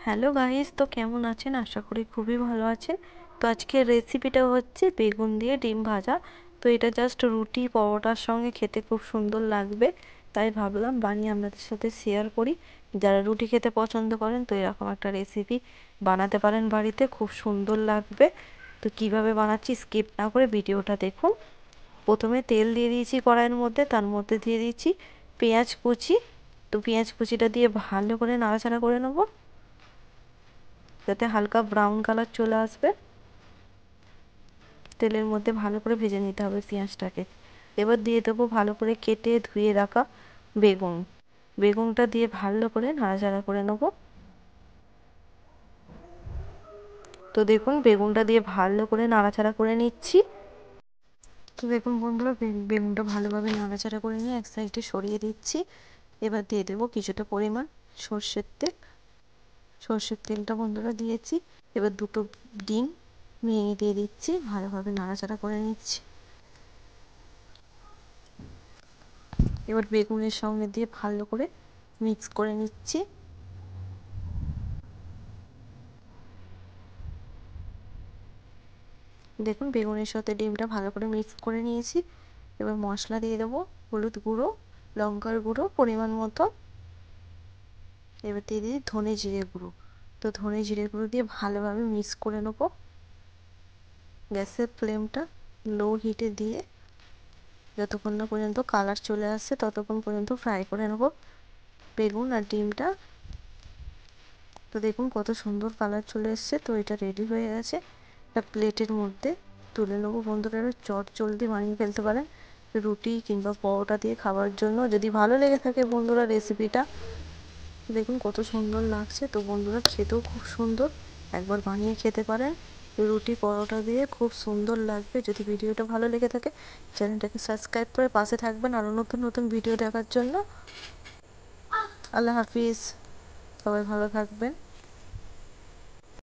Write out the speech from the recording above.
Hello guys, তো কেমন আছেন? আশা করি খুবই ভালো আছেন। তো আজকের রেসিপিটা হচ্ছে বেগুন দিয়ে ডিম ভাজা। তো এটা জাস্ট রুটি পরোটার সঙ্গে খেতে খুব সুন্দর লাগবে, তাই ভাবলাম বানিয়ে আপনাদের সাথে শেয়ার করি। যারা রুটি খেতে পছন্দ করেন তো এরকম একটা রেসিপি বানাতে পারেন বাড়িতে, খুব সুন্দর লাগবে। তো কিভাবে বানাচ্ছি স্কিপ না করে ভিডিওটা দেখুন। প্রথমে তেল দিয়ে দিয়েছি কড়াইয়ের মধ্যে, তার মধ্যে দিয়ে দিয়েছি পেঁয়াজ কুচি। তো পেঁয়াজ কুচিটা দিয়ে ভালো করে নাড়াচাড়া করে নেবো যাতে হালকা ব্রাউন কালার চলে আসবে। তেলের মধ্যে ভালো করে ভেজে নিতে হবে পেঁয়াজটাকে। এবার দিয়ে দেবো ভালো করে কেটে ধুয়ে রাখা বেগুন। বেগুনটা দিয়ে ভালো করে নাড়াচাড়া করে নেবো। তো দেখুন বেগুনটা দিয়ে ভালো করে নাড়াচাড়া করে নিচ্ছি। তো দেখুন বন্ধুরা, বেগুনটা ভালোভাবে নাড়াচাড়া করে নিয়ে এক সাইডে সরিয়ে দিচ্ছি। এবার দিয়ে দেবো কিছুটা পরিমাণ সর্ষের তেল। সর্ষের তেলটা বন্ধুরা দিয়েছি। এবার দুটো ডিম ভেঙে দিয়ে দিচ্ছি, ভালোভাবে নাড়াচাড়া করে নিচ্ছি। এবার বেগুনের সঙ্গে দিয়ে ভালো করে মিক্স করে নিচ্ছি। দেখুন বেগুনের সাথে ডিমটা ভালো করে মিক্স করে নিয়েছি। এবার মশলা দিয়ে দেবো, হলুদ গুঁড়ো, লঙ্কার গুঁড়ো পরিমাণ মতো। এবার দিয়ে দিই ধনে জিরে গুঁড়ো। তো ধনে জিরে গুঁড়ো দিয়ে ভালোভাবে মিক্স করে নেবো। গ্যাসের ফ্লেমটা লো হিটে দিয়ে যতক্ষণ না পর্যন্ত কালার চলে আসছে ততক্ষণ পর্যন্ত ফ্রাই করে নেবো বেগুন আর ডিমটা। তো দেখুন কত সুন্দর কালার চলে এসছে। তো এটা রেডি হয়ে গেছে। একটা প্লেটের মধ্যে তুলে নেবো। বন্ধুরা চট জলদি বানিয়ে ফেলতে পারেন রুটি কিংবা পরোটা দিয়ে খাবার জন্য। যদি ভালো লেগে থাকে বন্ধুরা রেসিপিটা, দেখুন কত সুন্দর লাগছে। তো বন্ধুরা খেতেও খুব সুন্দর, একবার বানিয়ে খেতে পারেন রুটি পরোটা দিয়ে, খুব সুন্দর লাগবে। যদি ভিডিওটা ভালো লেগে থাকে চ্যানেলটাকে সাবস্ক্রাইব করে পাশে থাকবেন আরও নতুন নতুন ভিডিও দেখার জন্য। আল্লাহ হাফিজ, সবাই ভালো থাকবেন।